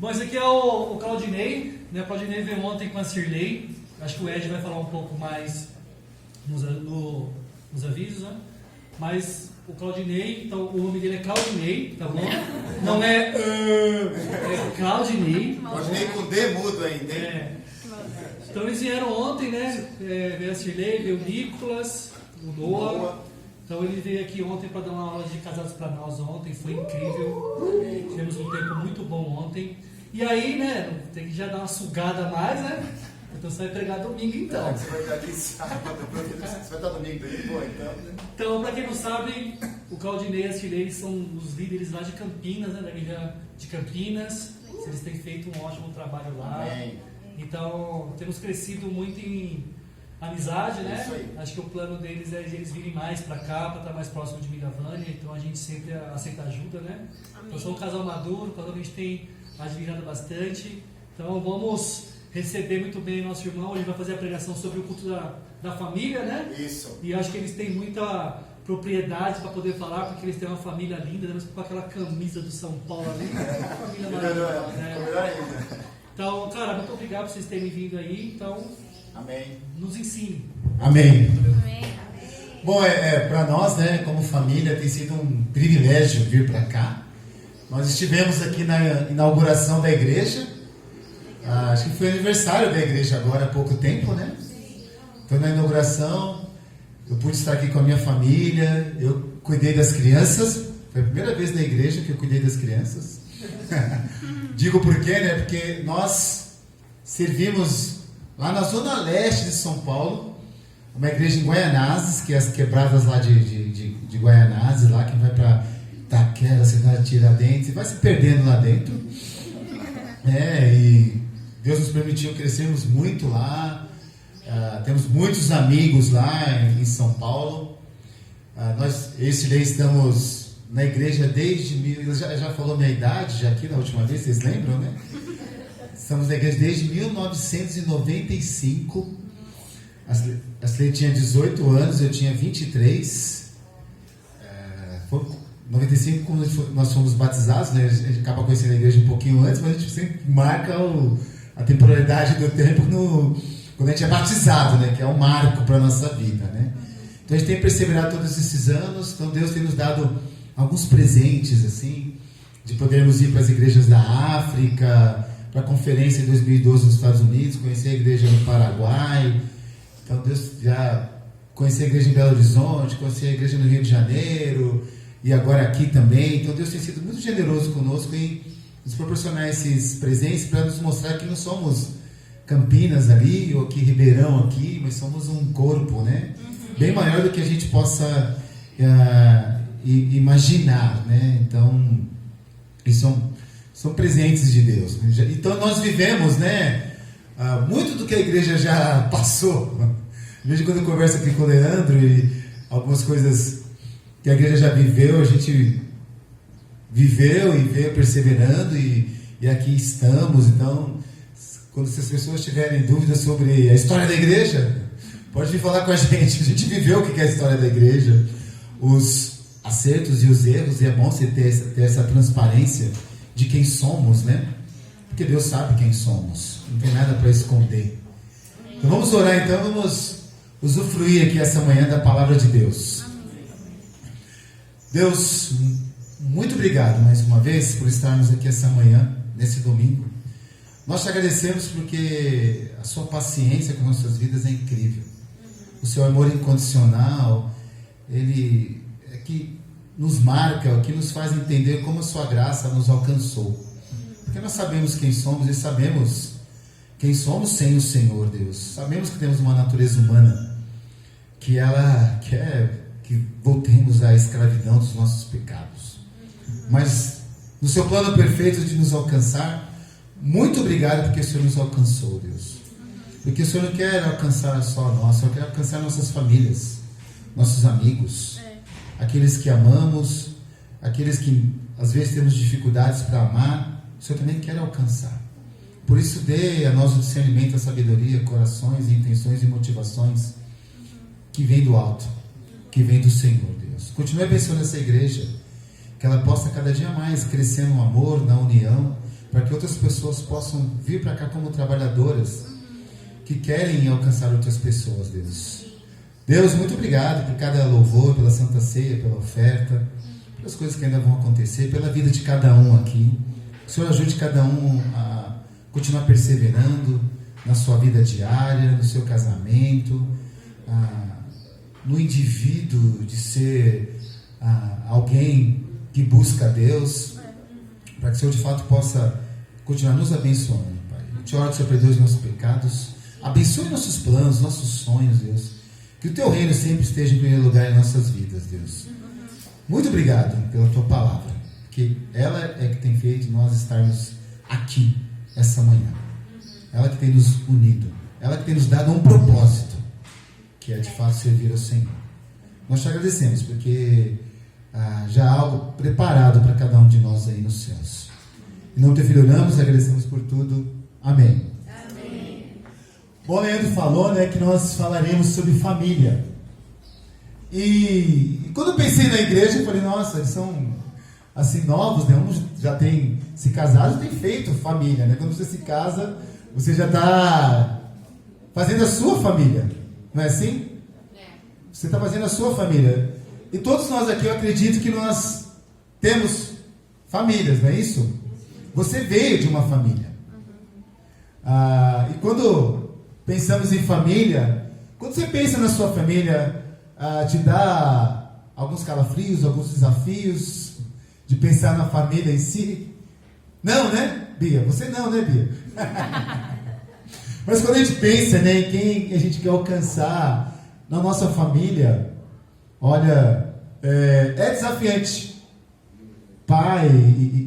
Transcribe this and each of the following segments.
Bom, esse aqui é o Claudinei, né? O Claudinei veio ontem com a Cirlei. Acho que o Ed vai falar um pouco mais nos avisos, né? Mas o Claudinei, então o nome dele é Claudinei, tá bom? Não é Claudinei. Claudinei com D mudo ainda, hein? É. Então eles vieram ontem, né? Veio a Cirlei, veio o Nicolas, o Noah. Então ele veio aqui ontem para dar uma aula de casados para nós ontem, foi incrível. Tivemos um tempo muito bom ontem. E aí, né, tem que já dar uma sugada a mais, né? Então você vai pregar domingo então. Você vai estar aqui sábado, você vai estar domingo, bom, então, né? Então, para quem não sabe, o Claudinei e a Cirlei são os líderes lá de Campinas, né, da igreja de Campinas. Eles têm feito um ótimo trabalho lá. Amém. Então, temos crescido muito em amizade, né? Isso aí. Acho que o plano deles é eles virem mais para cá, para estar mais próximo de Miravânia. Então, a gente sempre aceita ajuda, né? Amém. Então, sou um casal maduro, um casal que a gente tem admirado bastante. Então, vamos receber muito bem nosso irmão. Ele vai fazer a pregação sobre o culto da família, né? Isso. E acho que eles têm muita propriedade para poder falar, porque eles têm uma família linda, né? Mas com aquela camisa do São Paulo ali. Uma família maravilhosa, né? Melhor ainda. Então, cara, muito obrigado por vocês terem vindo aí. Então, Amém. nos ensine. Amém. Amém. Bom, para nós, né, como família, tem sido um privilégio vir para cá. Nós estivemos aqui na inauguração da igreja. Acho que foi aniversário da igreja agora há pouco tempo, né? Foi na inauguração. Eu pude estar aqui com a minha família. Eu cuidei das crianças. Foi a primeira vez na igreja que eu cuidei das crianças. Digo por quê, né? Porque nós servimos lá na zona leste de São Paulo, uma igreja em Guaianazes, que é as quebradas lá de Guaianazes, lá que vai para Itaquera, cidade de Tiradentes, e vai se perdendo lá dentro. E Deus nos permitiu crescermos muito lá. Temos muitos amigos lá em São Paulo. Nós, estamos na igreja desde... Já falou minha idade já aqui na última vez, vocês lembram, né? Estamos na igreja desde 1995. A Sley tinha 18 anos, eu tinha 23. Foi 95 quando nós fomos batizados, né? A gente acaba conhecendo a igreja um pouquinho antes, mas a gente sempre marca a temporalidade do tempo quando a gente é batizado, né? Que é um marco para a nossa vida, né? Então a gente tem perseverado todos esses anos. Então Deus tem nos dado alguns presentes, assim, de podermos ir para as igrejas da África, para a conferência em 2012 nos Estados Unidos, conhecer a igreja no Paraguai. Então Deus já conhecer a igreja em Belo Horizonte, conhecer a igreja no Rio de Janeiro e agora aqui também. Então Deus tem sido muito generoso conosco em nos proporcionar esses presentes para nos mostrar que não somos Campinas ali ou aqui Ribeirão aqui, mas somos um corpo, né? Bem maior do que a gente possa imaginar, né? Então, são presentes de Deus. Então nós vivemos, né? Muito do que a igreja já passou. Veja quando eu converso aqui com o Leandro e algumas coisas que a igreja já viveu, a gente viveu e veio perseverando e aqui estamos. Então, quando essas pessoas tiverem dúvidas sobre a história da igreja, pode vir falar com a gente. A gente viveu o que é a história da igreja, os acertos e os erros, e é bom você ter essa transparência de quem somos, né? Porque Deus sabe quem somos, não tem nada para esconder. Então vamos orar, então, vamos usufruir aqui essa manhã da palavra de Deus. Deus, muito obrigado mais uma vez por estarmos aqui essa manhã, nesse domingo. Nós te agradecemos porque a sua paciência com nossas vidas é incrível. O seu amor incondicional, ele é que nos marca, que nos faz entender como a sua graça nos alcançou. Porque nós sabemos quem somos e sabemos quem somos sem o Senhor, Deus. Sabemos que temos uma natureza humana que ela quer que voltemos à escravidão dos nossos pecados. Mas no seu plano perfeito de nos alcançar, muito obrigado porque o Senhor nos alcançou, Deus. Porque o Senhor não quer alcançar só nós, o Senhor quer alcançar nossas famílias, nossos amigos, aqueles que amamos, aqueles que às vezes temos dificuldades para amar, o Senhor também quer alcançar. Por isso dê a nós o discernimento, a sabedoria, corações, intenções e motivações que vem do alto, que vem do Senhor, Deus. Continue abençoando essa igreja, que ela possa cada dia mais crescer no amor, na união, para que outras pessoas possam vir para cá como trabalhadoras que querem alcançar outras pessoas, Deus. Deus, muito obrigado por cada louvor, pela Santa Ceia, pela oferta, pelas coisas que ainda vão acontecer, pela vida de cada um aqui. Que o Senhor ajude cada um a continuar perseverando na sua vida diária, no seu casamento, no indivíduo de ser alguém que busca a Deus, para que o Senhor de fato possa continuar nos abençoando, Pai. Eu te oro que o Senhor perdoe os nossos pecados, abençoe nossos planos, nossos sonhos, Deus. Que o Teu reino sempre esteja em primeiro lugar em nossas vidas, Deus. Muito obrigado pela Tua palavra, que ela é que tem feito nós estarmos aqui essa manhã. Ela que tem nos unido, ela que tem nos dado um propósito, que é de fato servir ao Senhor. Nós te agradecemos, porque já há algo preparado para cada um de nós aí nos céus. Em nome do Teu Filho oramos e agradecemos por tudo. Amém. Amém. Bom, Leandro falou, né, que nós falaremos sobre família. E quando eu pensei na igreja, eu falei, nossa, eles são assim novos, né? Um já tem se casado, já tem feito família, né? Quando você se casa, você já está fazendo a sua família, não é assim? Você está fazendo a sua família. E todos nós aqui, eu acredito que nós temos famílias, não é isso? Você veio de uma família. E quando pensamos em família, quando você pensa na sua família, te dá alguns calafrios, alguns desafios de pensar na família em si? Não, né, Bia? Você não, né, Bia? Mas quando a gente pensa, né, em quem a gente quer alcançar na nossa família, olha, é desafiante. Pai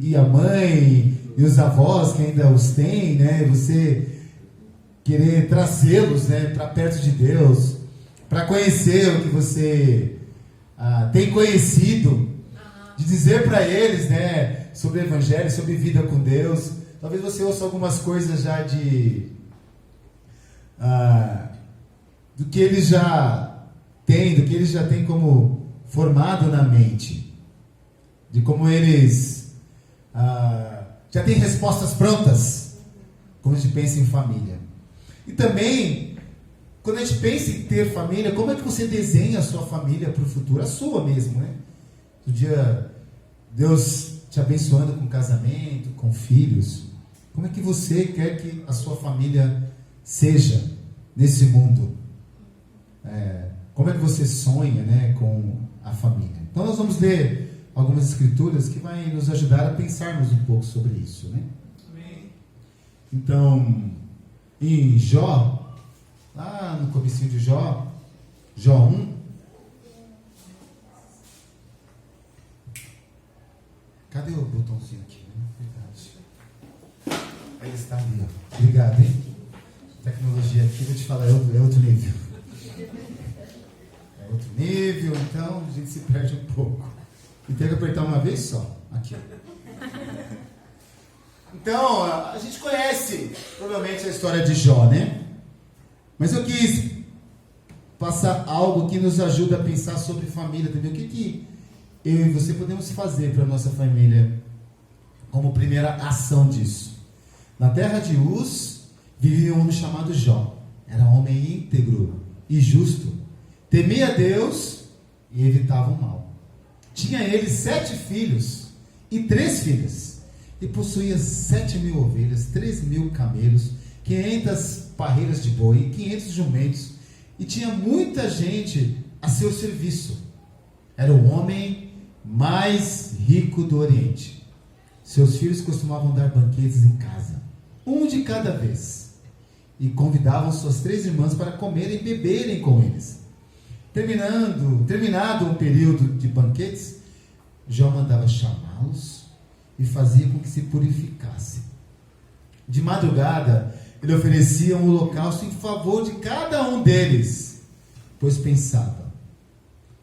e a mãe e os avós que ainda os têm, né, você querer trazê-los, né, para perto de Deus, para conhecer o que você tem conhecido, de dizer para eles, né, sobre o Evangelho, sobre vida com Deus. Talvez você ouça algumas coisas já do que eles já têm, do que eles já têm como formado na mente, de como eles já têm respostas prontas quando a gente pensa em família. E também, quando a gente pensa em ter família, como é que você desenha a sua família para o futuro? A sua mesmo, né? Um dia, Deus te abençoando com casamento, com filhos. Como é que você quer que a sua família seja nesse mundo? Como é que você sonha, né, com a família? Então nós vamos ler algumas escrituras que vai nos ajudar a pensarmos um pouco sobre isso, né? Amém. Então, em Jó, lá no comecinho de Jó 1, cadê o botãozinho aqui? Verdade. Ele está ali, ó. Obrigado, hein? Tecnologia aqui, vou te falar, é outro nível. É outro nível, então a gente se perde um pouco. E tem que apertar uma vez só. Aqui. Então, a gente conhece provavelmente a história de Jó, né? Mas eu quis passar algo que nos ajuda a pensar sobre família também. O que eu e você podemos fazer para a nossa família como primeira ação disso? Na terra de Uz vivia um homem chamado Jó. Era um homem íntegro e justo. Temia a Deus e evitava o mal. Tinha ele 7 filhos e 3 filhas. E possuía 7.000 ovelhas, 3.000 camelos, 500 parreiras de boi e 500 jumentos. E tinha muita gente a seu serviço. Era o homem mais rico do Oriente. Seus filhos costumavam dar banquetes em casa, um de cada vez, e convidavam suas 3 irmãs para comerem e beberem com eles. Terminado um período de banquetes, Jó mandava chamá-los e fazia com que se purificassem. De madrugada, ele oferecia um holocausto em favor de cada um deles, pois pensava: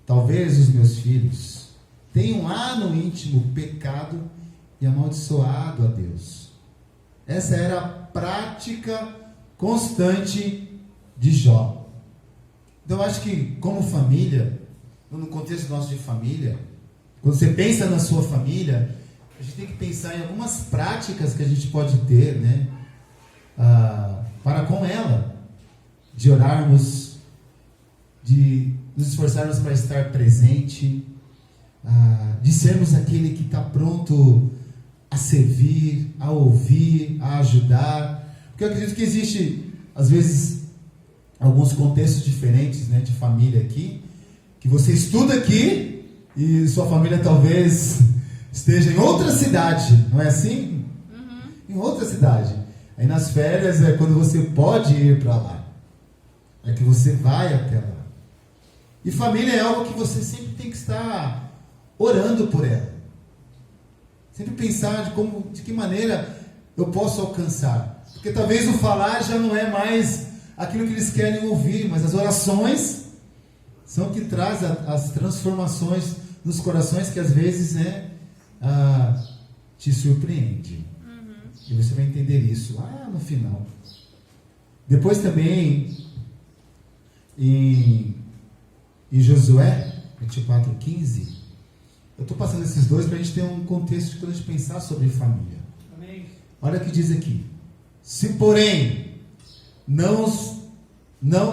talvez os meus filhos tenham lá no íntimo pecado e amaldiçoado a Deus. Essa era a prática constante de Jó. Então eu acho que como família, no contexto nosso de família, quando você pensa na sua família, a gente tem que pensar em algumas práticas que a gente pode ter, né? Para com ela, de orarmos, de nos esforçarmos para estar presente, de sermos aquele que está pronto a servir, a ouvir, a ajudar. Porque eu acredito que existe, às vezes, alguns contextos diferentes, né, de família aqui, que você estuda aqui e sua família talvez esteja em outra cidade, não é assim? Em outra cidade. Aí nas férias é quando você pode ir para lá, é que você vai até lá. E família é algo que você sempre tem que estar orando por ela. Sempre pensar de que maneira eu posso alcançar. Porque talvez o falar já não é mais aquilo que eles querem ouvir, mas as orações são o que traz as transformações nos corações que às vezes, né, te surpreende. E você vai entender isso lá no final. Depois também, em Josué 24:15, eu estou passando esses dois para a gente ter um contexto quando a gente pensar sobre família. Amém. Olha o que diz aqui. Se porém não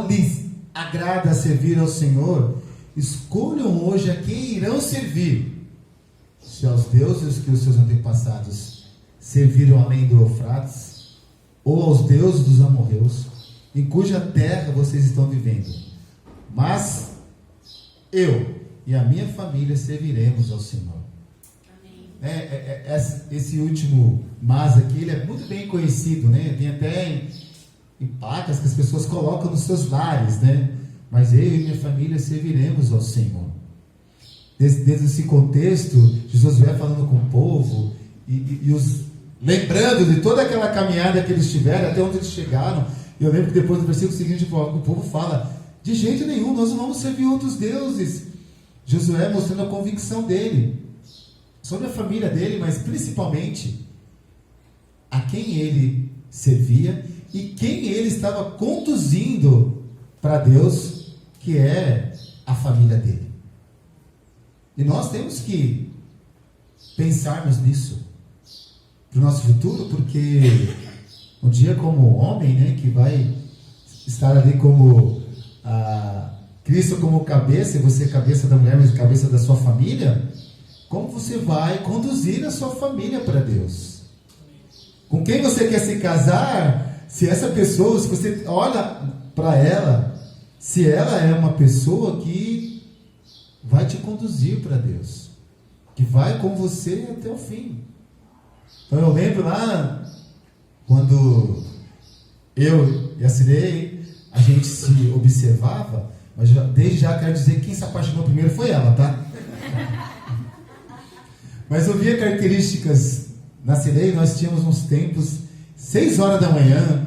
lhes agrada servir ao Senhor, escolham hoje a quem irão servir. Se aos deuses que os seus antepassados serviram além do Eufrates, ou aos deuses dos amorreus, em cuja terra vocês estão vivendo. Mas eu e a minha família serviremos ao Senhor. Esse último mas aqui, ele é muito bem conhecido, né? Tem até em placas que as pessoas colocam nos seus lares, né? Mas eu e minha família serviremos ao Senhor. Desde esse contexto, Jesus vai falando com o povo e os lembrando de toda aquela caminhada que eles tiveram, até onde eles chegaram. Eu lembro que depois do versículo seguinte, o povo fala: de jeito nenhum, nós não vamos servir outros deuses. Josué mostrando a convicção dele sobre a família dele, mas principalmente a quem ele servia e quem ele estava conduzindo para Deus, que é a família dele. E nós temos que pensarmos nisso para o nosso futuro, porque um dia, como homem, né, que vai estar ali como Cristo como cabeça, e você cabeça da mulher, mas cabeça da sua família, como você vai conduzir a sua família para Deus? Com quem você quer se casar? Se essa pessoa, se você olha para ela, se ela é uma pessoa que vai te conduzir para Deus, que vai com você até o fim. Então eu lembro lá, quando eu e a Cirei, a gente se observava, mas desde já quero dizer que quem se apaixonou primeiro foi ela, tá? Mas eu via características na Cirei. Nós tínhamos uns tempos, 6 horas da manhã,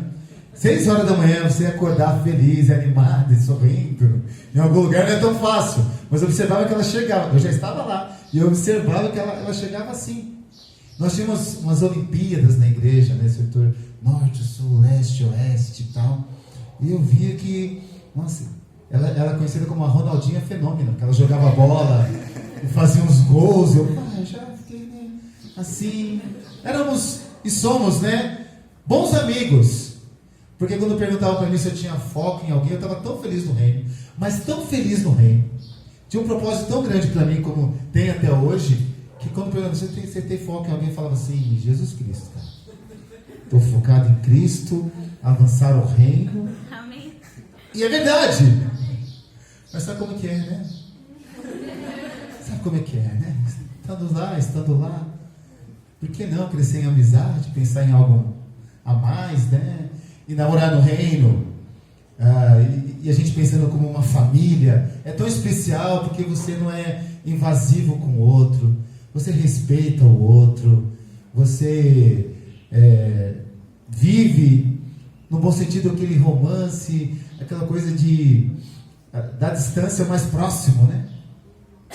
você acordar feliz, animada, sorrindo. Em algum lugar não é tão fácil, mas eu observava que ela chegava. Eu já estava lá e eu observava que ela chegava assim. Nós tínhamos umas Olimpíadas na igreja, né, setor norte, sul, leste, oeste e tal. E eu via que, nossa, ela era conhecida como a Ronaldinha Fenômeno, porque ela jogava bola e fazia uns gols. Eu já fiquei, né, assim. Éramos e somos, né, bons amigos. Porque quando perguntavam para mim se eu tinha foco em alguém, eu estava tão feliz no reino, mas tão feliz no reino. Tinha um propósito tão grande para mim, como tem até hoje, que quando perguntavam, você tem foco em alguém, eu falava assim: Jesus Cristo, cara. Estou focado em Cristo, avançar o reino. Amém. E é verdade. Mas sabe como que é, né? Sabe como é que é, né? Estando lá. Por que não crescer em amizade, pensar em algo a mais, né? E namorar no reino. E a gente pensando como uma família. É tão especial porque você não é invasivo com o outro. Você respeita o outro. Você vive, no bom sentido, aquele romance, aquela coisa da distância mais próximo, né?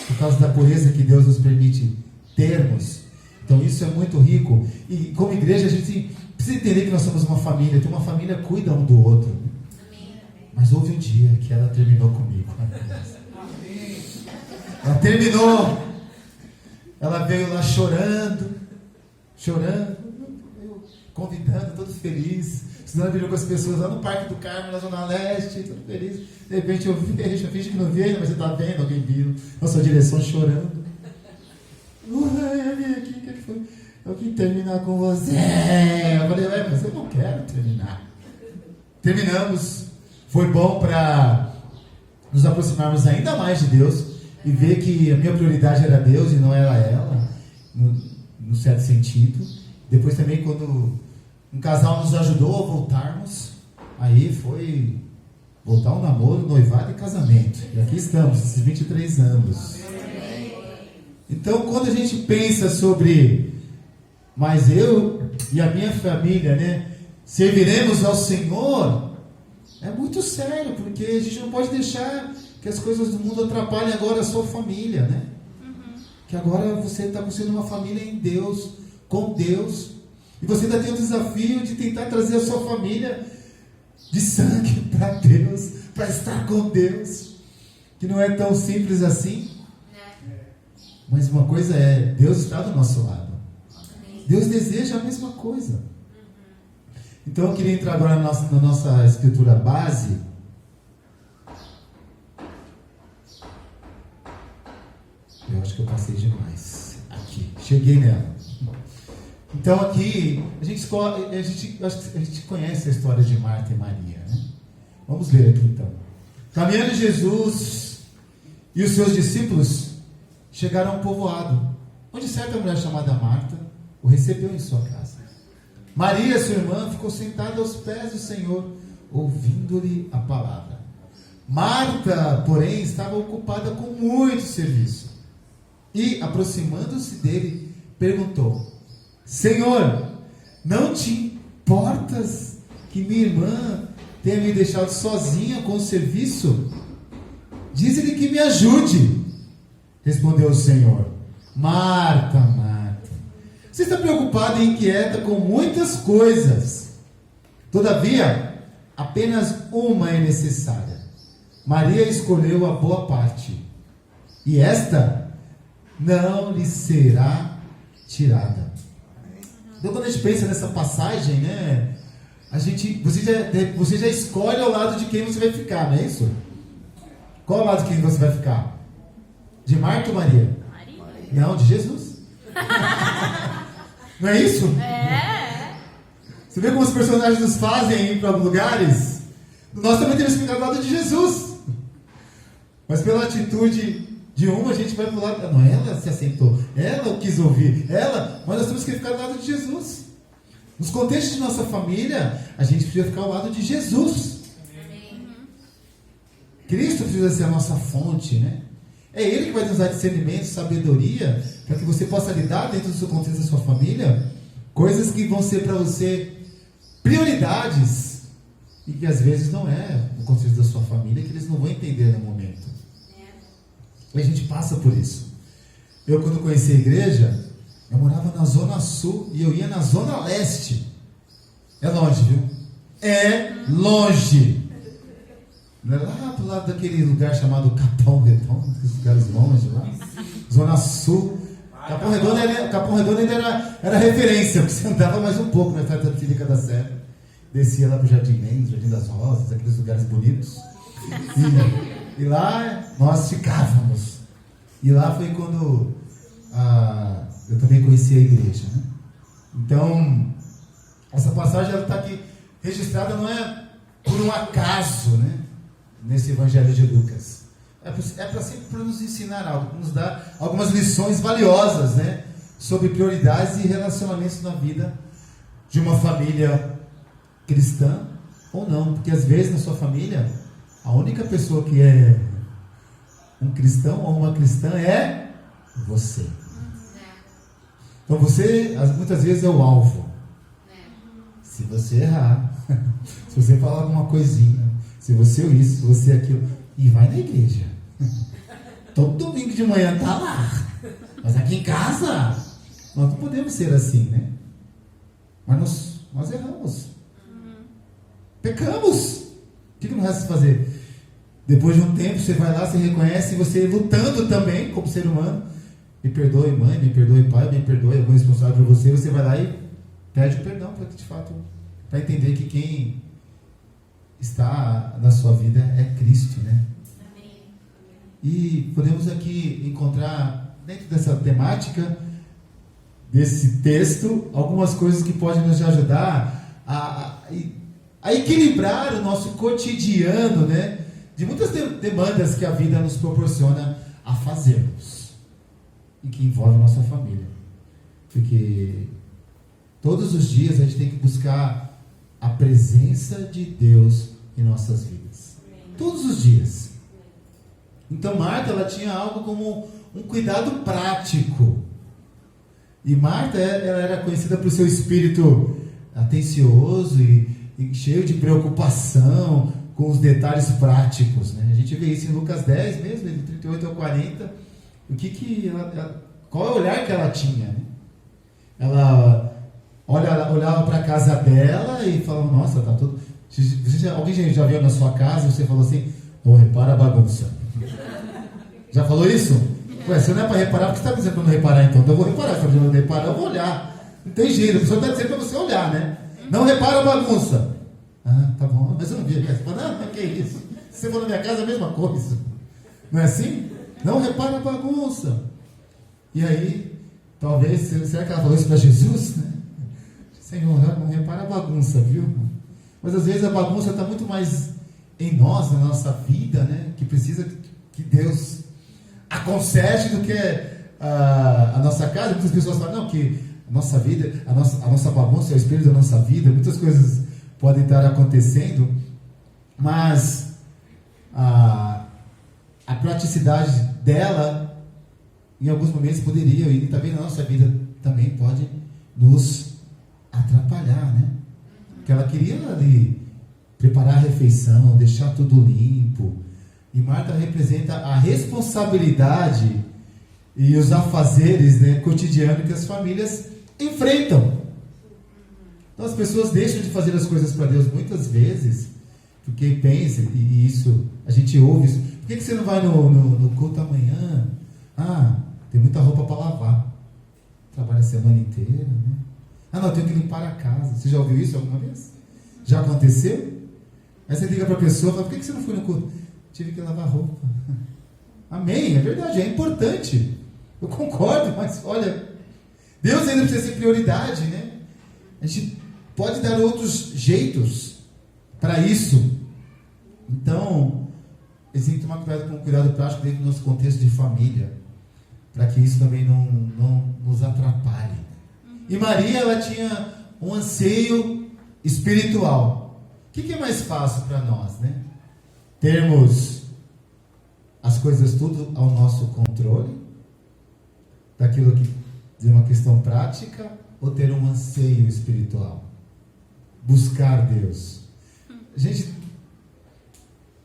Por causa da pureza que Deus nos permite termos. Então isso é muito rico. E como igreja a gente precisa entender que nós somos uma família. Então uma família cuida um do outro. Mas houve um dia que ela terminou comigo. Ela terminou. Ela veio lá chorando. chorando, eu convidando, todo feliz, estudando a Bíblia com as pessoas lá no Parque do Carmo, na Zona Leste, todo feliz. De repente eu vejo, eu finge que não vi, mas você está vendo, alguém viu, na sua direção chorando. Eu vim aqui, o que foi? Eu quis terminar com você. Eu falei, mas eu não quero terminar. Terminamos. Foi bom para nos aproximarmos ainda mais de Deus e ver que a minha prioridade era Deus e não era ela, no certo sentido. Depois também, quando um casal nos ajudou a voltarmos, aí foi voltar ao namoro, noivado e casamento. E aqui estamos, esses 23 anos. Então, quando a gente pensa sobre, mas eu e a minha família, né, serviremos ao Senhor, é muito sério, porque a gente não pode deixar que as coisas do mundo atrapalhem agora a sua família, né? Que agora você está construindo uma família em Deus, com Deus, e você ainda tem o desafio de tentar trazer a sua família de sangue para Deus, para estar com Deus, que não é tão simples assim. Mas uma coisa é, Deus está do nosso lado. Deus deseja a mesma coisa. Então eu queria entrar agora na nossa escritura base. Eu acho que eu passei demais. Aqui, cheguei nela. Então aqui, a gente conhece a história de Marta e Maria, né? Vamos ler aqui então. Caminhando Jesus e os seus discípulos chegaram a um povoado, onde certa mulher chamada Marta o recebeu em sua casa. Maria, sua irmã, ficou sentada aos pés do Senhor, ouvindo-lhe a palavra. Marta, porém, estava ocupada com muito serviço. E, aproximando-se dele, perguntou: Senhor, não te importas que minha irmã tenha me deixado sozinha com o serviço? Diz-lhe que me ajude. Respondeu o Senhor: Marta, Marta, você está preocupada e inquieta com muitas coisas. Todavia, apenas uma é necessária. Maria escolheu a boa parte, e esta não lhe será tirada. Então, quando a gente pensa nessa passagem, né, você já escolhe ao lado de quem você vai ficar, não é isso? Qual ao lado de quem você vai ficar? De Marta ou Maria? Maria. Não, de Jesus. Não é isso? É. Você vê como os personagens nos fazem ir para lugares? Nós também temos que ficar do lado de Jesus. Mas pela atitude de uma, a gente vai para o lado. Não, ela se assentou, ela quis ouvir, mas nós temos que ficar do lado de Jesus. Nos contextos de nossa família, a gente precisa ficar ao lado de Jesus. Amém. Cristo precisa ser a nossa fonte, né? É Ele que vai nos dar discernimento, sabedoria, para que você possa lidar dentro do seu contexto da sua família, coisas que vão ser para você prioridades, e que às vezes não é no contexto da sua família, que eles não vão entender no momento. E a gente passa por isso. Eu, quando conheci a igreja, eu morava na Zona Sul e eu ia na Zona Leste. É longe, viu? É longe. Lá do lado daquele lugar chamado Capão Redondo, aqueles lugares longe lá. Zona Sul. Capão Redondo ainda era referência, porque você andava mais um pouco na Festa Fílica da Serra. Descia lá para o Jardim Mendes, Jardim das Rosas, aqueles lugares bonitos. E lá nós ficávamos. E lá foi quando eu também conheci a igreja, né? Então, essa passagem está aqui registrada, não é por um acaso, né? Nesse Evangelho de Lucas. É sempre para nos ensinar algo, para nos dar algumas lições valiosas, né? Sobre prioridades e relacionamentos na vida de uma família cristã ou não. Porque às vezes na sua família, a única pessoa que é um cristão ou uma cristã é você. Então você, muitas vezes, é o alvo. Se você errar, se você falar alguma coisinha, se você isso, se você aquilo, e vai na igreja. Todo domingo de manhã tá lá. Mas aqui em casa, nós não podemos ser assim, né? Mas nós erramos. Pecamos. O que nos resta fazer? Depois de um tempo, você vai lá, você reconhece, você lutando também, como ser humano, me perdoe mãe, me perdoe pai, me perdoe algum responsável por você, você vai lá e pede o perdão para de fato, para entender que quem está na sua vida é Cristo, né? E podemos aqui encontrar dentro dessa temática, desse texto, algumas coisas que podem nos ajudar a equilibrar o nosso cotidiano, né? De muitas demandas que a vida nos proporciona a fazermos e que envolve a nossa família. Porque todos os dias a gente tem que buscar a presença de Deus em nossas vidas. Todos os dias. Então Marta, ela tinha algo como um cuidado prático. E Marta, ela era conhecida por seu espírito atencioso e cheio de preocupação com os detalhes práticos, né? A gente vê isso em Lucas 10 mesmo, de 38 ao 40. Qual é o olhar que ela tinha, né? Ela olhava para a casa dela e falava, nossa, tá tudo... Alguém já viu na sua casa e você falou assim, repara a bagunça. Já falou isso? Ué, se não é para reparar, por que você está dizendo para não reparar então? Então eu vou reparar, se você não reparar, eu vou olhar. Não tem jeito, a pessoa está dizendo para você olhar, né? Não repara a bagunça. Ah, tá bom, mas eu não vi a casa. Não, que isso? Se você for na minha casa, é a mesma coisa. Não é assim? Não repara a bagunça. E aí, talvez, será que ela falou isso para Jesus? Né? Senhor, não repara a bagunça, viu? Mas às vezes a bagunça está muito mais em nós, na nossa vida, né? Que precisa que Deus a conserte do que a nossa casa. Muitas pessoas falam, não, que a nossa vida, a nossa bagunça é o espelho da nossa vida. Muitas coisas podem estar acontecendo, mas a praticidade dela, em alguns momentos poderia, e também na nossa vida também pode nos atrapalhar, né? Porque ela queria ali preparar a refeição, deixar tudo limpo. E Marta representa a responsabilidade e os afazeres, né, cotidianos que as famílias enfrentam. Então as pessoas deixam de fazer as coisas para Deus muitas vezes, porque pensa, e isso, a gente ouve isso, por que você não vai no culto amanhã? Ah, tem muita roupa para lavar. Trabalha a semana inteira, né? Ah, não, eu tenho que limpar a casa. Você já ouviu isso alguma vez? Já aconteceu? Aí você liga para a pessoa e fala, por que você não foi no culto? Tive que lavar roupa. Amém, é verdade, é importante. Eu concordo, mas olha, Deus ainda precisa ser prioridade, né? A gente pode dar outros jeitos para isso. Então, eles têm que tomar cuidado com cuidado prático dentro do nosso contexto de família, para que isso também não nos atrapalhe. E Maria, ela tinha um anseio espiritual. O que é mais fácil para nós, né? Termos as coisas tudo ao nosso controle, daquilo que é uma questão prática, ou ter um anseio espiritual? Buscar Deus. Gente,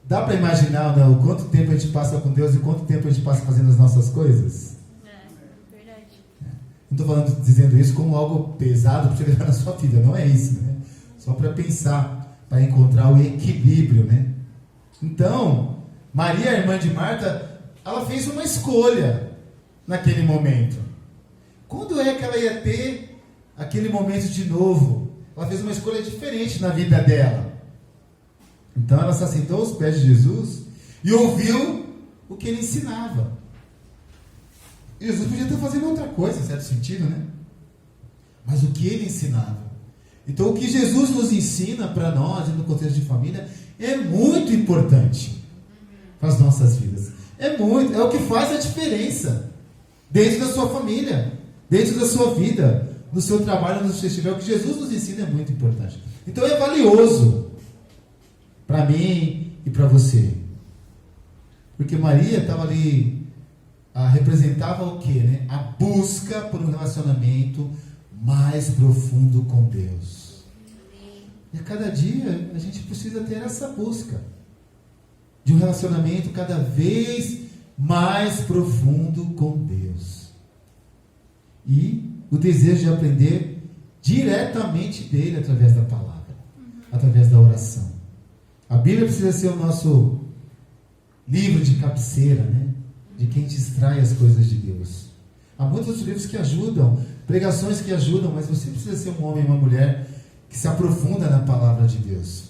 dá para imaginar, não, o quanto tempo a gente passa com Deus e quanto tempo a gente passa fazendo as nossas coisas? Verdade. Não estou dizendo isso como algo pesado para você levar na sua vida, não é isso, né? Só para pensar, para encontrar o equilíbrio, né? Então, Maria, a irmã de Marta, ela fez uma escolha naquele momento. Quando é que ela ia ter aquele momento de novo? Ela fez uma escolha diferente na vida dela. Então ela se assentou aos pés de Jesus e ouviu o que ele ensinava. Jesus podia estar fazendo outra coisa, em certo sentido, né? Mas o que ele ensinava. Então o que Jesus nos ensina para nós, no contexto de família, é muito importante para as nossas vidas. É o que faz a diferença dentro da sua família, dentro da sua vida, no seu trabalho, no seu festival. O que Jesus nos ensina é muito importante. Então é valioso para mim e para você. Porque Maria estava ali, representava o quê, né? A busca por um relacionamento mais profundo com Deus. E a cada dia a gente precisa ter essa busca de um relacionamento cada vez mais profundo com Deus. E o desejo de aprender diretamente dele através da palavra, através da oração. A Bíblia precisa ser o nosso livro de cabeceira, né? De quem te extrai as coisas de Deus. Há muitos outros livros que ajudam, pregações que ajudam, mas você precisa ser um homem e uma mulher que se aprofunda na palavra de Deus.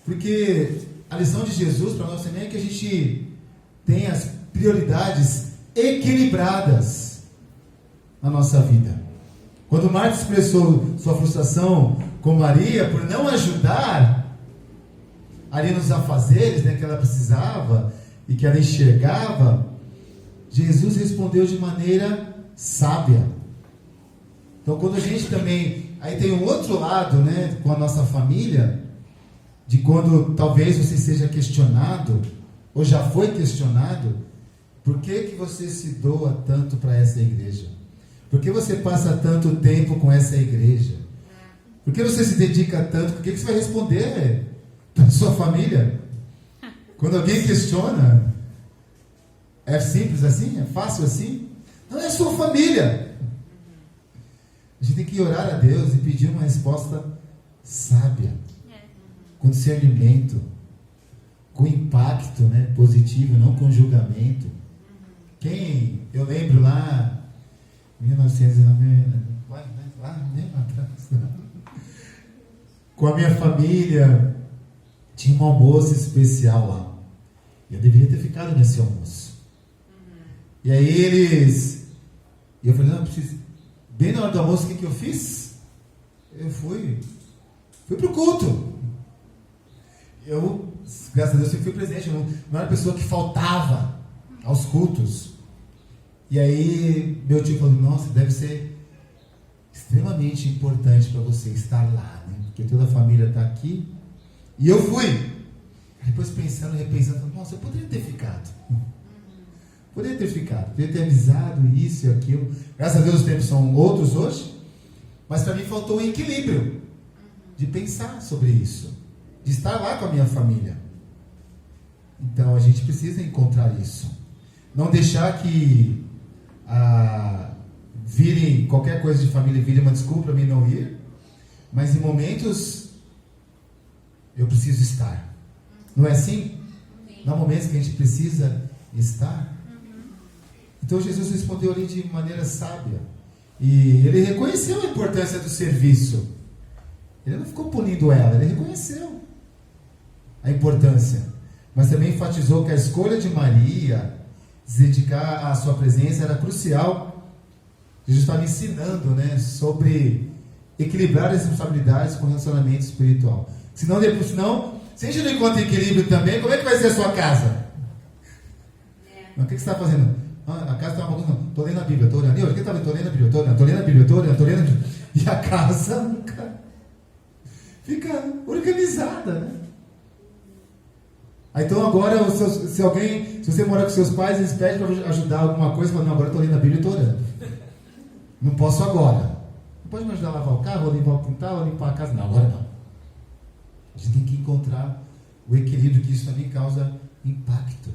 Porque a lição de Jesus para nós também é que a gente tem as prioridades equilibradas na nossa vida. Quando Marta expressou sua frustração com Maria por não ajudar ali nos afazeres, né, que ela precisava e que ela enxergava, Jesus respondeu de maneira sábia. Então, quando a gente também... Aí tem um outro lado, né, com a nossa família, de quando talvez você seja questionado, ou já foi questionado, por que você se doa tanto para essa igreja? Por que você passa tanto tempo com essa igreja? Por que você se dedica tanto? Por que você vai responder para sua família? Quando alguém questiona, é simples assim? É fácil assim? Não, é sua família. A gente tem que orar a Deus e pedir uma resposta sábia, com discernimento, com impacto, né, positivo, não com julgamento. Eu lembro lá, 1990, lá atrás, com a minha família, tinha um almoço especial lá. Eu deveria ter ficado nesse almoço. E aí eu falei, não, preciso. Bem na hora do almoço, o que eu fiz? Eu fui para o culto. Eu, graças a Deus, sempre fui presente. Eu não era a pessoa que faltava aos cultos. E aí, meu tio falou, nossa, deve ser extremamente importante para você estar lá, né? Porque toda a família está aqui. E eu fui. Depois repensando, nossa, eu poderia ter ficado. Poderia ter avisado isso e aquilo. Graças a Deus os tempos são outros hoje. Mas para mim faltou um equilíbrio de pensar sobre isso, de estar lá com a minha família. Então a gente precisa encontrar isso. Não deixar que qualquer coisa de família vire uma desculpa para mim não ir. Mas em momentos eu preciso estar. Não é assim? Não há momentos que a gente precisa estar. Então Jesus respondeu ali de maneira sábia. E ele reconheceu a importância do serviço. Ele não ficou punindo ela, ele reconheceu a importância. Mas também enfatizou que a escolha de Maria, se dedicar à sua presença, era crucial. Jesus estava ensinando, né, sobre equilibrar as responsabilidades com o relacionamento espiritual. Senão, se a gente não encontra equilíbrio também, como é que vai ser a sua casa? Mas o que você está fazendo? A casa está uma bagunça. Estou lendo a Bíblia, estou orando. Estou lendo a Bíblia, estou lendo a Bíblia, estou lendo a Bíblia. E a casa nunca fica organizada, né? Aí, então agora, se você morar com seus pais, eles pedem para ajudar alguma coisa, fala, não, agora estou lendo a Bíblia e estou orando. Não posso agora. Não pode me ajudar a lavar o carro, ou limpar o quintal, ou limpar a casa? Não, agora não. A gente tem que encontrar o equilíbrio, que isso também causa impacto.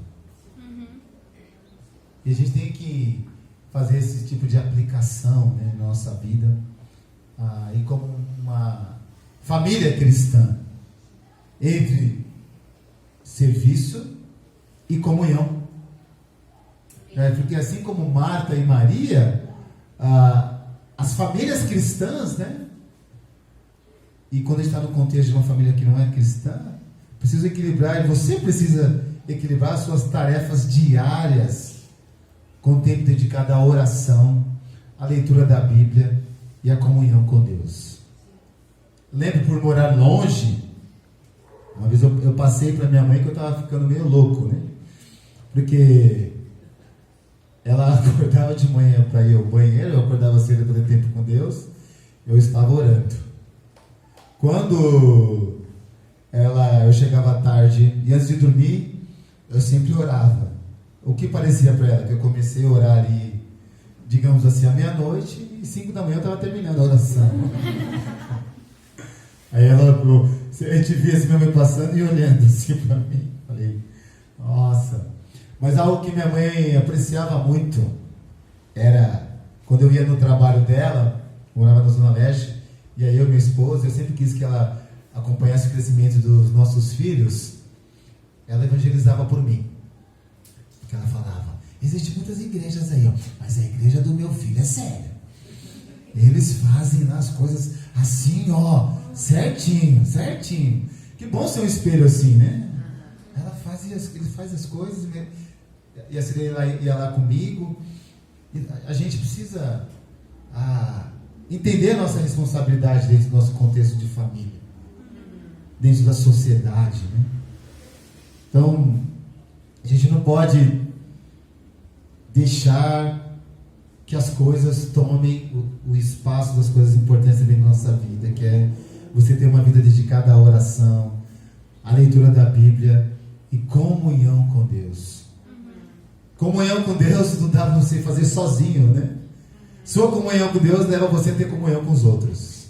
E a gente tem que fazer esse tipo de aplicação, né, na nossa vida. E como uma família cristã, entre serviço e comunhão. Porque assim como Marta e Maria, as famílias cristãs, né? E quando a gente está no contexto de uma família que não é cristã, precisa equilibrar, e você precisa equilibrar as suas tarefas diárias com o tempo dedicado à oração, à leitura da Bíblia e à comunhão com Deus. Lembro, por morar longe, uma vez eu passei para minha mãe que eu estava ficando meio louco, né? Porque ela acordava de manhã para ir ao banheiro, eu acordava cedo para ter tempo com Deus, eu estava orando. Quando eu chegava à tarde e antes de dormir, eu sempre orava. O que parecia para ela? Que eu comecei a orar ali, digamos assim, à meia-noite, e 5 da manhã eu estava terminando a oração. Aí a gente via assim minha mãe passando e olhando assim para mim. Falei, nossa. Mas algo que minha mãe apreciava muito era quando eu ia no trabalho dela, morava na Zona Leste, e aí eu e minha esposa, eu sempre quis que ela acompanhasse o crescimento dos nossos filhos, ela evangelizava por mim. Porque ela falava, Existem muitas igrejas aí, ó, mas a igreja do meu filho é séria. Eles fazem lá as coisas assim, ó, certinho, certinho. Que bom ser um espelho assim, né? Ele faz as coisas, né? E a Cirene ia lá comigo. E a gente precisa entender a nossa responsabilidade dentro do nosso contexto de família, dentro da sociedade, né? Então, a gente não pode deixar que as coisas tomem o espaço das coisas importantes dentro da nossa vida, que é você ter uma vida dedicada à oração, à leitura da Bíblia e comunhão com Deus. Comunhão com Deus não dá para você fazer sozinho, né? Sua comunhão com Deus leva você a ter comunhão com os outros.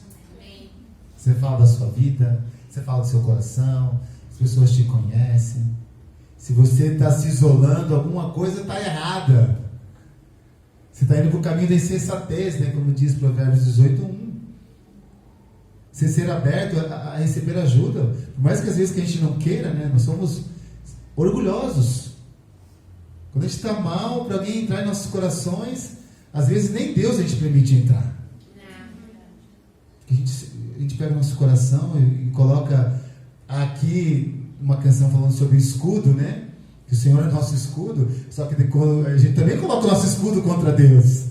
Você fala da sua vida, você fala do seu coração, as pessoas te conhecem. Se você está se isolando, alguma coisa está errada. Você está indo para o caminho da insensatez, né? Como diz Provérbios 18:1. Você ser aberto a receber ajuda. Por mais que às vezes que a gente não queira, né? Nós somos orgulhosos. Quando a gente está mal, para alguém entrar em nossos corações, às vezes nem Deus a gente permite entrar. A gente pega o nosso coração e coloca aqui uma canção falando sobre escudo, né? Que o Senhor é nosso escudo, só que a gente também coloca o nosso escudo contra Deus.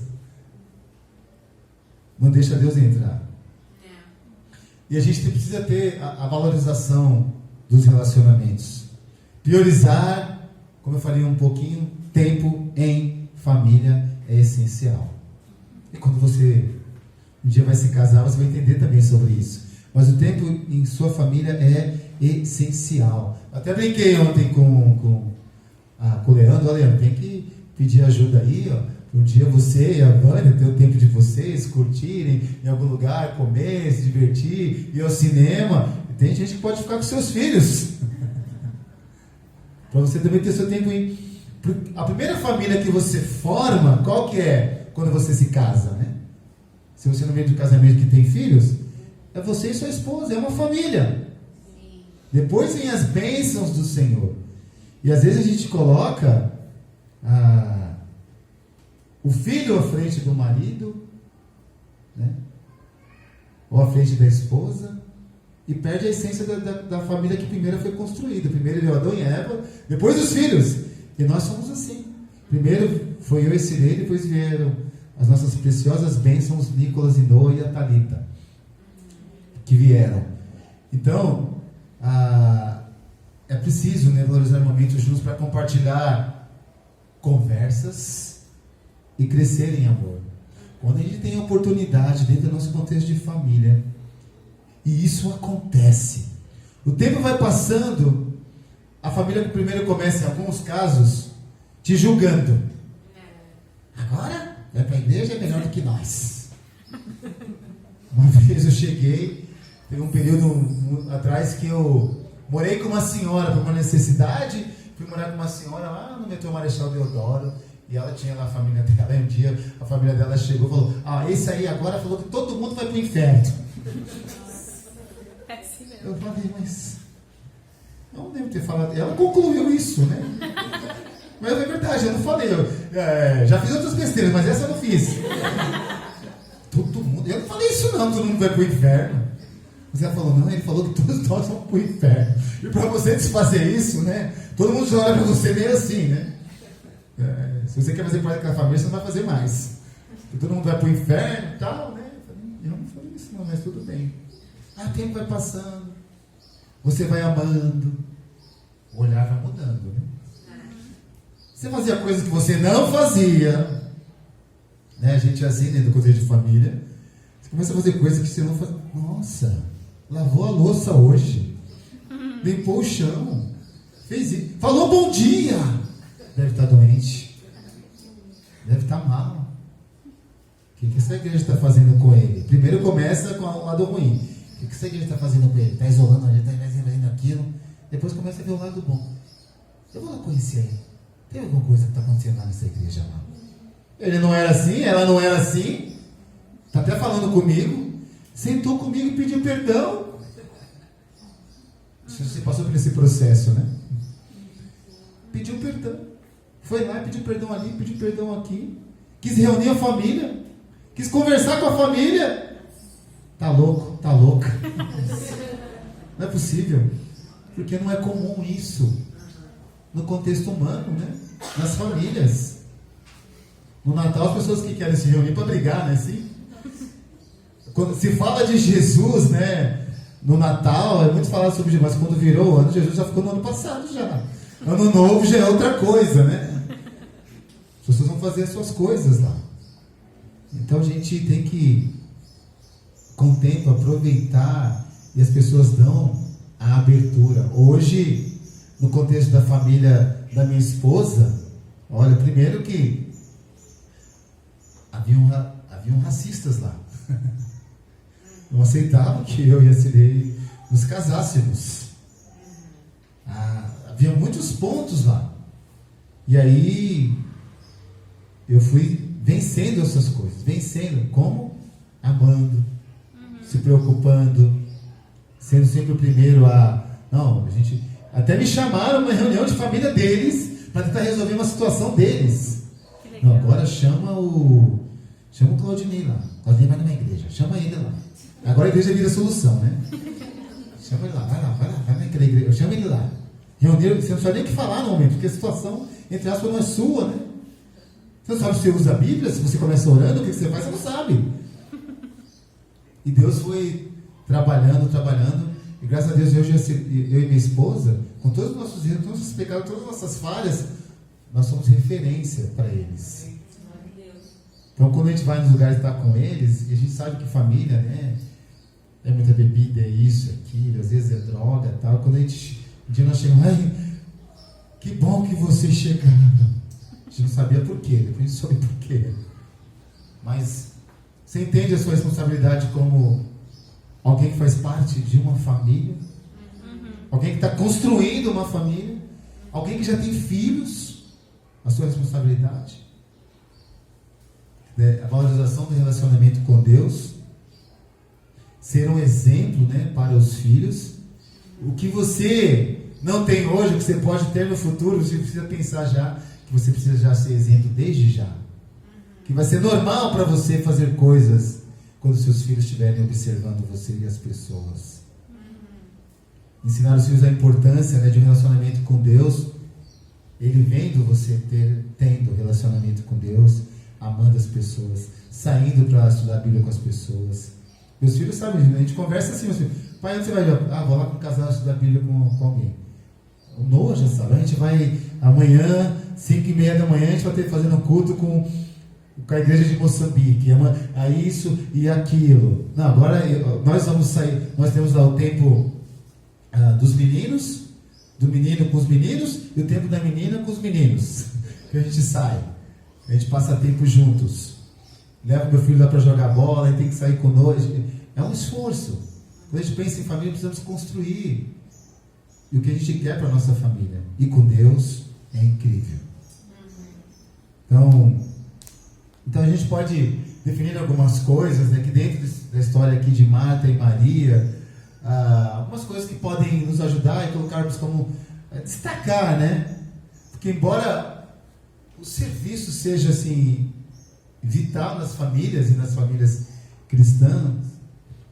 Não deixa Deus entrar. E a gente precisa ter a valorização dos relacionamentos. Priorizar, como eu falei um pouquinho, tempo em família é essencial. E quando você um dia vai se casar, você vai entender também sobre isso. Mas o tempo em sua família é essencial. Até brinquei ontem com o Leandro. Olha, Leandro, tem que pedir ajuda aí, ó. Um dia você e a Vânia ter o tempo de vocês, curtirem em algum lugar, comer, se divertir, ir ao cinema. E tem gente que pode ficar com seus filhos. Para você também ter seu tempo em... A primeira família que você forma, qual que é quando você se casa, né? Se você no meio do casamento que tem filhos, é você e sua esposa, é uma família. Sim. Depois vem as bênçãos do Senhor. E às vezes a gente coloca o filho à frente do marido, né? Ou à frente da esposa, e perde a essência da família que primeiro foi construída. Primeiro ele é Adão e Eva, depois os filhos. E nós somos assim. Primeiro foi eu e Cirene, depois vieram as nossas preciosas bênçãos, Nicolas e Noah e a Thalita, que vieram. Então, é preciso, né, valorizar momentos juntos para compartilhar conversas e crescer em amor. Quando a gente tem a oportunidade dentro do nosso contexto de família, e isso acontece, o tempo vai passando, a família primeiro começa, em alguns casos, te julgando. Agora, vai para a igreja, é melhor do que nós. Uma vez eu cheguei, teve um período atrás que eu morei com uma senhora por uma necessidade, fui morar com uma senhora lá no metrô Marechal Deodoro, e ela tinha lá a família dela, e um dia a família dela chegou e falou, esse aí agora falou que todo mundo vai para o inferno. É assim mesmo. Eu falei, mas eu não devo ter falado. Ela concluiu isso, né? Mas é verdade, eu não falei. Já fiz outras besteiras, mas essa eu não fiz. Todo mundo. Eu não falei isso não, todo mundo vai pro inferno. Mas ela falou, não, ele falou que todos nós vamos pro inferno. E para você desfazer isso, né? Todo mundo já olha para você meio assim, né? Se você quer fazer parte daquela família, você não vai fazer mais. Porque todo mundo vai pro inferno e tal, né? Eu não falei isso não, mas tudo bem. O tempo vai passando, você vai amando, o olhar vai mudando, né? Você fazia coisas que você não fazia, né? A gente é assim, né, do contexto de família. Você começa a fazer coisas que você não fazia. Nossa, lavou a louça hoje, limpou o chão, fez isso, falou bom dia. Deve estar doente, deve estar mal. O que essa igreja está fazendo com ele? Primeiro começa com o lado ruim. O que essa igreja está fazendo com ele? Está isolando, está fazendo aquilo. Depois começa a ver o lado bom. Eu vou lá conhecer ele. Tem alguma coisa que está acontecendo lá nessa igreja lá? Ele não era assim, ela não era assim. Está até falando comigo. Sentou comigo e pediu perdão. Você passou por esse processo, né? Pediu perdão. Foi lá e pediu perdão ali, pediu perdão aqui. Quis reunir a família. Quis conversar com a família. Tá louco, tá louca. Não é possível. Porque não é comum isso no contexto humano, né? Nas famílias. No Natal, as pessoas que querem se reunir para brigar, né? Sim? Quando se fala de Jesus, né? No Natal, é muito falado sobre Jesus, mas quando virou o ano, Jesus já ficou no ano passado já. Ano novo já é outra coisa, né? As pessoas vão fazer as suas coisas lá. Então a gente tem que, com o tempo, aproveitar, e as pessoas dão a abertura. Hoje, no contexto da família da minha esposa, olha, primeiro que haviam racistas lá. Não aceitavam que eu e a Cirei nos casássemos. Havia muitos pontos lá. E aí eu fui vencendo essas coisas. Vencendo como? Amando, se preocupando, sendo sempre o primeiro a... Não, a gente... Até me chamaram uma reunião de família deles para tentar resolver uma situação deles. Não, agora chama o Claudinei lá. Claudinei vai numa igreja. Chama ele lá. Agora a igreja vira solução, né? Chama ele lá, vai naquela igreja. Chama ele lá. Reunir, você não sabe nem o que falar no momento, porque a situação, entre aspas, não é sua, né? Você não sabe se você usa a Bíblia, se você começa orando, o que você faz, você não sabe. E Deus foi trabalhando, e graças a Deus eu e minha esposa, com todos os nossos erros, todos os nossos pecados, todas as nossas falhas, nós somos referência para eles. Então quando a gente vai nos lugares estar com eles, e a gente sabe que família, né, é muita bebida, é isso, é aquilo, às vezes é droga e tal. Quando um dia nós chegamos, ai, que bom que vocês chegaram. A gente não sabia por quê, depois a gente soube por quê. Mas você entende a sua responsabilidade como alguém que faz parte de uma família, alguém que está construindo uma família, alguém que já tem filhos, a sua responsabilidade, a valorização do relacionamento com Deus, ser um exemplo, né, para os filhos. O que você não tem hoje, o que você pode ter no futuro, você precisa pensar já, que você precisa já ser exemplo desde já, que vai ser normal para você fazer coisas quando seus filhos estiverem observando você e as pessoas. Ensinar os filhos a importância, né, de um relacionamento com Deus, ele vendo você tendo relacionamento com Deus, amando as pessoas, saindo para estudar a Bíblia com as pessoas. Meus filhos sabem, a gente conversa assim, pai, onde você vai? Vou lá com o casal estudar a Bíblia com alguém. O Noah já sabe, a gente vai amanhã, 5h30 da manhã, a gente vai ter fazendo um culto com a igreja de Moçambique, isso e aquilo. Não, agora nós vamos sair, nós temos lá o tempo dos meninos, do menino com os meninos, e o tempo da menina com os meninos, que a gente sai, a gente passa tempo juntos. Levo meu filho lá para jogar bola, ele tem que sair conosco. É um esforço. Quando a gente pensa em família, precisamos construir. E o que a gente quer para a nossa família. E com Deus é incrível. Então a gente pode definir algumas coisas, né, que dentro da história aqui de Marta e Maria, algumas coisas que podem nos ajudar e colocarmos como destacar, né? Porque embora o serviço seja assim vital nas famílias e nas famílias cristãs,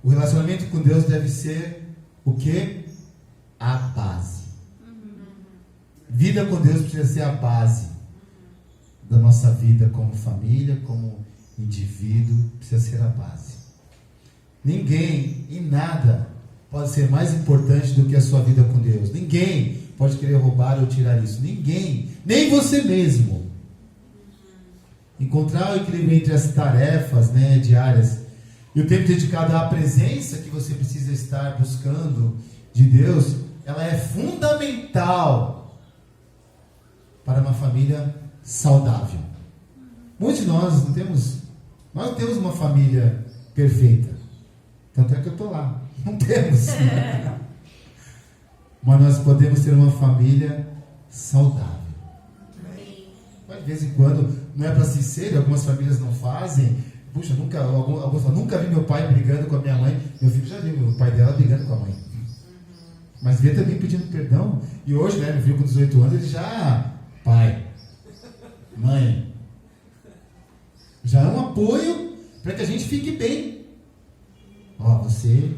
o relacionamento com Deus deve ser o quê? A base. Vida com Deus precisa ser a base da nossa vida como família, como indivíduo, precisa ser a base. Ninguém e nada pode ser mais importante do que a sua vida com Deus. Ninguém pode querer roubar ou tirar isso. Ninguém, nem você mesmo. Encontrar o equilíbrio entre as tarefas, né, diárias e o tempo dedicado à presença que você precisa estar buscando de Deus, ela é fundamental para uma família saudável. Muitos de nós não temos uma família perfeita. Tanto é que eu estou lá. Não temos. Mas nós podemos ter uma família saudável. Mas de vez em quando, não é para se ser, algumas famílias não fazem. Puxa, nunca vi meu pai brigando com a minha mãe. Meu filho já viu o pai dela brigando com a mãe. Mas vê também pedindo perdão. E hoje, né, meu filho com 18 anos, ele já... Pai, Mãe, já é um apoio para que a gente fique bem. Ó, você.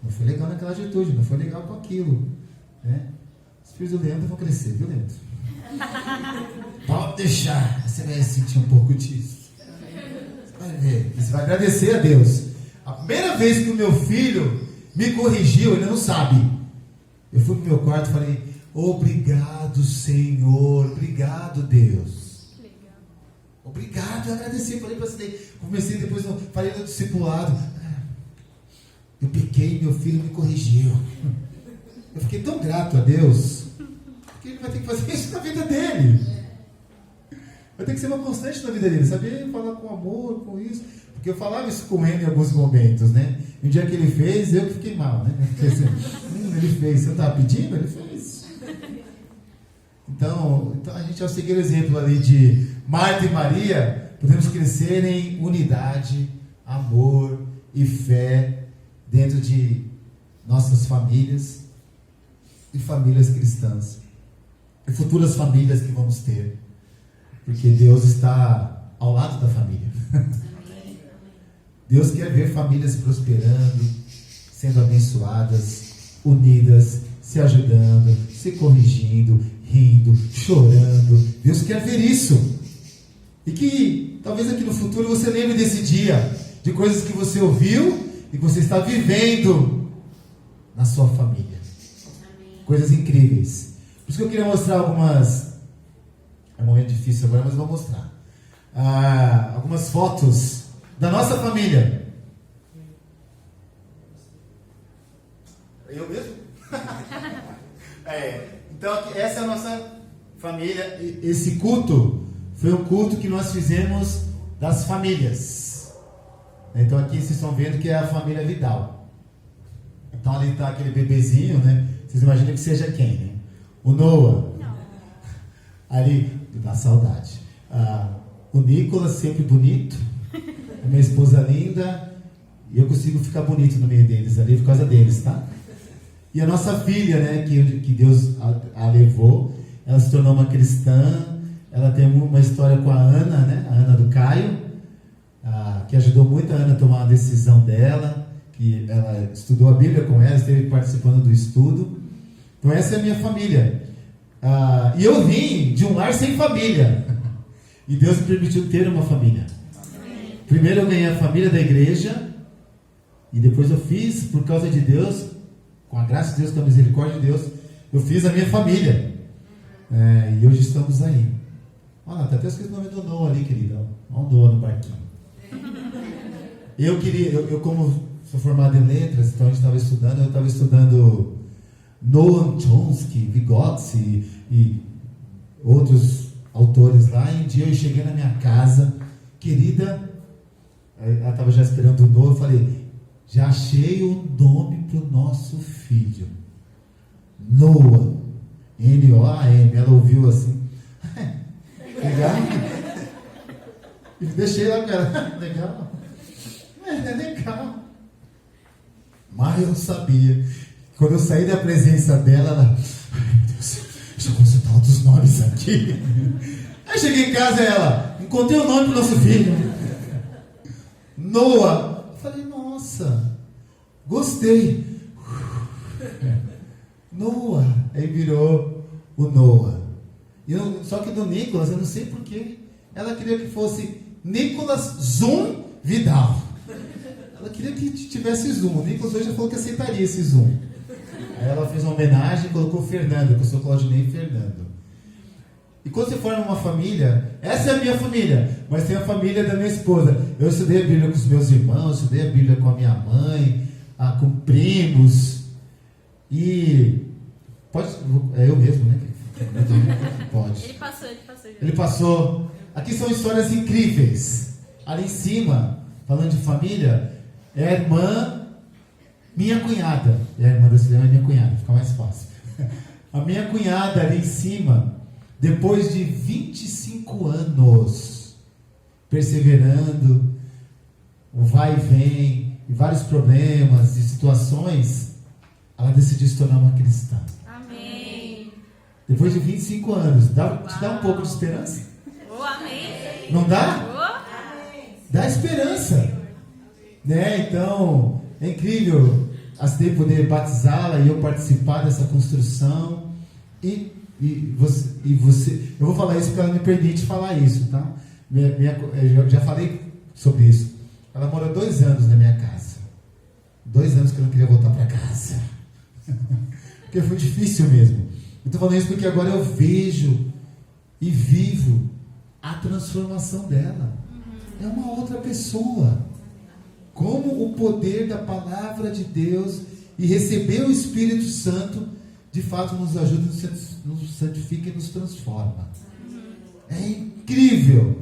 Não foi legal naquela atitude, não foi legal com aquilo. Né? Os filhos do Leandro vão crescer, viu, Leandro? Pode deixar, você vai sentir um pouco disso. Você vai ver, você vai agradecer a Deus. A primeira vez que o meu filho me corrigiu, ele não sabe. Eu fui pro meu quarto e falei: obrigado, Senhor, obrigado, Deus. Legal. Obrigado, eu agradeci, falei para você. Comecei depois, falei no discipulado. Eu pequei, meu filho me corrigiu. Eu fiquei tão grato a Deus, porque ele vai ter que fazer isso na vida dele. Vai ter que ser uma constante na vida dele, saber falar com amor, com isso. Porque eu falava isso com ele em alguns momentos, né? E um dia que ele fez, eu que fiquei mal, né? Porque, assim, ele fez, você não estava pedindo? Ele fez. Então a gente, ao seguir o exemplo ali de Marta e Maria, podemos crescer em unidade, amor e fé dentro de nossas famílias e famílias cristãs e futuras famílias que vamos ter, porque Deus está ao lado da família. Deus quer ver famílias prosperando, sendo abençoadas, unidas, se ajudando, se corrigindo, rindo, chorando. Deus quer ver isso. E que talvez aqui no futuro você lembre desse dia, de coisas que você ouviu e que você está vivendo na sua família. Coisas incríveis. Por isso que eu queria mostrar algumas... É um momento difícil agora, mas eu vou mostrar. Algumas fotos da nossa família. Eu mesmo? Então, essa é a nossa família. Esse culto foi um culto que nós fizemos das famílias. Então aqui vocês estão vendo que é a família Vidal. Então ali está aquele bebezinho, né? Vocês imaginam que seja quem, né? O Noah. Não. Ali, dá saudade. O Nicolas, sempre bonito. A minha esposa linda. E eu consigo ficar bonito no meio deles ali por causa deles, tá? E a nossa filha, né? Que Deus a levou. Ela se tornou uma cristã. Ela tem uma história com a Ana, né? A Ana do Caio. Que ajudou muito a Ana a tomar uma decisão dela. Que ela estudou a Bíblia com ela, esteve participando do estudo. Então essa é a minha família. E eu vim de um lar sem família. E Deus me permitiu ter uma família. Amém. Primeiro eu ganhei a família da igreja. E depois eu fiz, por causa de Deus, com a graça de Deus, com a misericórdia de Deus, eu fiz a minha família. E hoje estamos aí. Olha, está até escrito o nome do Noah ali, querido. Olha o Noah no barquinho. Eu como sou formado em letras, então eu estava estudando Noam Chomsky, Vygotsky e outros autores lá. E um dia eu cheguei na minha casa, querida, ela estava já esperando o Noah, eu falei: já achei o nome para o nosso filho, Noah, N-O-A-M. Ela ouviu assim, legal, e deixei lá com ela, legal, é legal. Mas eu sabia, quando eu saí da presença dela, ela, ai meu Deus, deixa eu consultar outros nomes aqui. Aí cheguei em casa e ela, encontrei o nome do nosso filho, Noah. Eu falei: nossa, gostei. Noah. Aí virou o Noah. Só que do Nicolas, eu não sei porquê, ela queria que fosse Nicolas Zoom Vidal. Ela queria que tivesse Zoom. O Nicolas hoje já falou que aceitaria esse Zoom. Aí ela fez uma homenagem e colocou Fernando, que eu sou Claudinei Fernando. E quando você forma uma família, essa é a minha família, mas tem a família da minha esposa. Eu estudei a Bíblia com os meus irmãos, estudei a Bíblia com a minha mãe, com primos. E é eu mesmo, né? Pode. Ele passou. Aqui são histórias incríveis. Ali em cima, falando de família, é a irmã, minha cunhada. A irmã da Silema é minha cunhada, fica mais fácil. A minha cunhada ali em cima, depois de 25 anos perseverando, o vai e vem, e vários problemas e situações, ela decidiu se tornar uma cristã. Amém. Depois de 25 anos, te dá um pouco de esperança? Oh, amém. Não dá? Dá esperança. Né? Então, é incrível assim, poder batizá-la e eu participar dessa construção. E você, eu vou falar isso porque ela me permite falar isso, tá? Eu já falei sobre isso. Ela mora 2 anos na minha casa. 2 anos que eu não queria voltar para casa. Porque foi difícil mesmo. Eu estou falando isso porque agora eu vejo e vivo a transformação dela. É uma outra pessoa. Como o poder da palavra de Deus e receber o Espírito Santo de fato nos ajuda, nos santifica e nos transforma. É incrível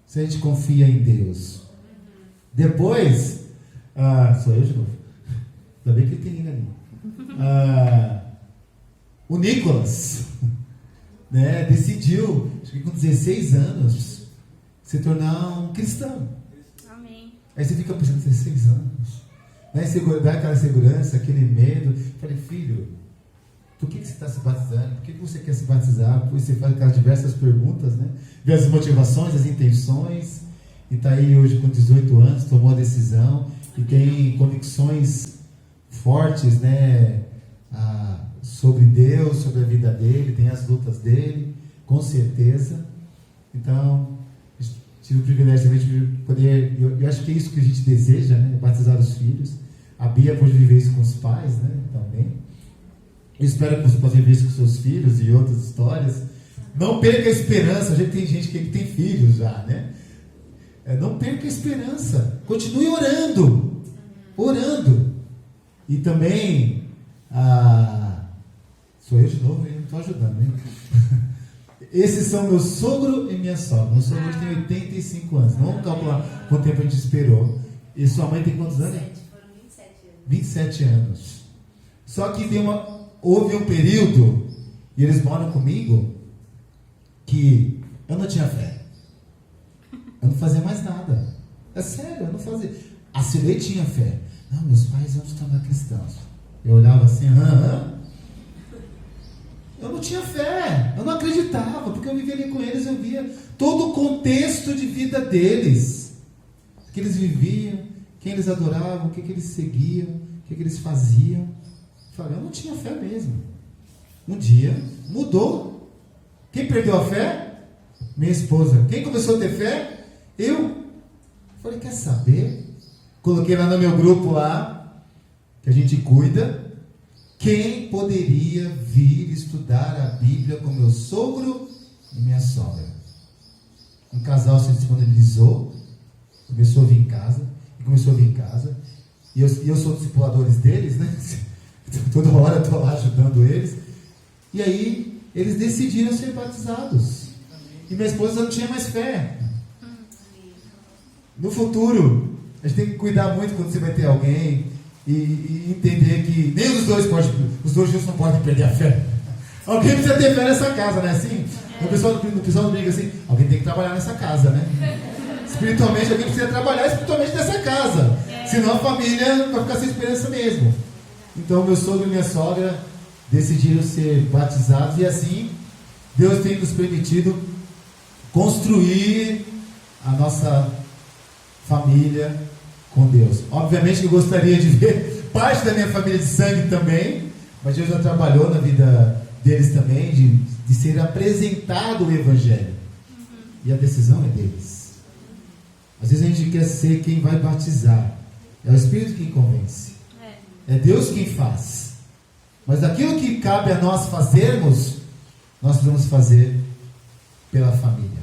se a gente confia em Deus. Depois, sou eu de novo. Ainda bem que ele tem ali. O Nicolas, né, decidiu, acho que com 16 anos, se tornar um cristão. Amém. Aí você fica pensando, 16 anos, né, dá aquela segurança, aquele medo. Eu falei, filho, por que você está se batizando? Por que você quer se batizar? Depois você faz aquelas diversas perguntas, né? Vê as motivações, as intenções. E está aí hoje com 18 anos, tomou a decisão e tem convicções fortes, né? Sobre Deus, sobre a vida dele, tem as lutas dele, com certeza. Então, tive o privilégio também de poder, eu acho que é isso que a gente deseja, né? Batizar os filhos. A Bia pode viver isso com os pais, né? Também. Eu espero que você possa viver isso com seus filhos e outras histórias. Não perca a esperança. Já tem gente que tem filhos já, né? Não perca a esperança. Continue orando. Orando. E também, sou eu de novo, eu não estou ajudando, hein? Esses são meu sogro e minha sogra. Meu sogro hoje tem 85 anos. Não vamos calcular quanto tempo a gente esperou. E sua mãe tem quantos anos? 27 anos. Só que houve um período, e eles moram comigo, que eu não tinha fé. Eu não fazia mais nada. É sério, eu não fazia. A Cilei tinha fé. Não, meus pais vão se tornar cristãos. Eu olhava assim, Eu não tinha fé, eu não acreditava, porque eu vivia ali com eles, eu via todo o contexto de vida deles. O que eles viviam, quem eles adoravam, o que eles seguiam, o que eles faziam. Eu falei, eu não tinha fé mesmo. Um dia, mudou. Quem perdeu a fé? Minha esposa. Quem começou a ter fé? Eu. Falei, quer saber? Coloquei lá no meu grupo lá, que a gente cuida. Quem poderia vir estudar a Bíblia com meu sogro e minha sogra? Um casal se disponibilizou, começou a vir em casa, e eu sou discipuladores deles, né? Toda hora eu estou lá ajudando eles. E aí, eles decidiram ser batizados. E minha esposa não tinha mais fé. No futuro, a gente tem que cuidar muito quando você vai ter alguém e entender que nem os dois juntos não podem perder a fé. Alguém precisa ter fé nessa casa, não é assim? O pessoal briga assim, alguém tem que trabalhar nessa casa, né? Espiritualmente, alguém precisa trabalhar espiritualmente nessa casa. Senão a família vai ficar sem esperança mesmo. Então, meu sogro e minha sogra decidiram ser batizados e assim, Deus tem nos permitido construir a nossa família com Deus. Obviamente que eu gostaria de ver parte da minha família de sangue também, mas Deus já trabalhou na vida deles também, de ser apresentado o Evangelho. E a decisão é deles. Às vezes a gente quer ser quem vai batizar. É o Espírito quem convence. É Deus quem faz. Mas daquilo que cabe a nós fazermos, nós precisamos fazer pela família.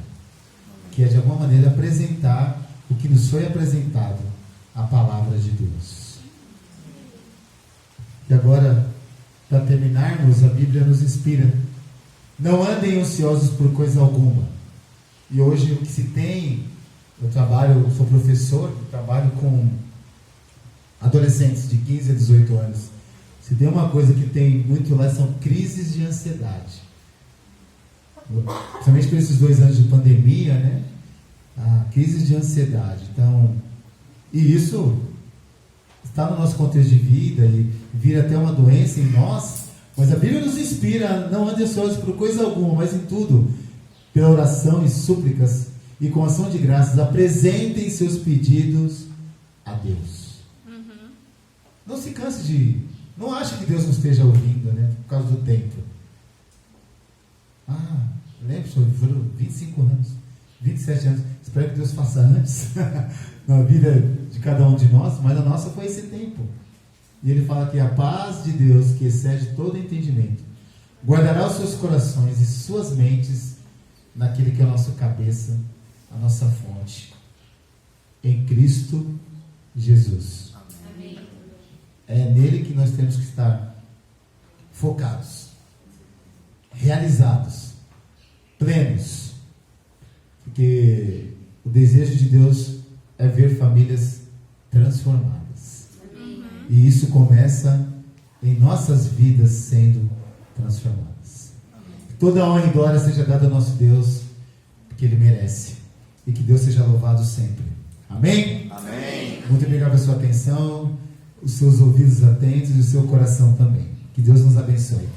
Que é de alguma maneira apresentar o que nos foi apresentado, a palavra de Deus. E agora, para terminarmos, a Bíblia nos inspira. Não andem ansiosos por coisa alguma. E hoje o que se tem, eu sou professor, trabalho com adolescentes de 15 a 18 anos. Se tem uma coisa que tem muito lá, são crises de ansiedade. Principalmente por esses 2 anos de pandemia, né? Crises de ansiedade. Então, e isso está no nosso contexto de vida e vira até uma doença em nós, Mas a Bíblia nos inspira, não ande ansiosos por coisa alguma, mas em tudo, pela oração e súplicas, e com ação de graças, apresentem seus pedidos a Deus. Não se canse de... Não ache que Deus não esteja ouvindo, né? Por causa do tempo. Lembra, foram 25 anos, 27 anos. Espero que Deus faça antes na vida de cada um de nós, mas a nossa foi esse tempo. E ele fala que a paz de Deus, que excede todo entendimento, guardará os seus corações e suas mentes naquele que é a nossa cabeça, a nossa fonte, em Cristo Jesus. Amém. É nele que nós temos que estar focados, realizados, plenos, porque o desejo de Deus é ver famílias transformadas. E isso começa em nossas vidas sendo transformadas. Toda honra e glória seja dada ao nosso Deus, porque Ele merece. E que Deus seja louvado sempre. Amém? Amém. Muito obrigado pela sua atenção, os seus ouvidos atentos e o seu coração também. Que Deus nos abençoe.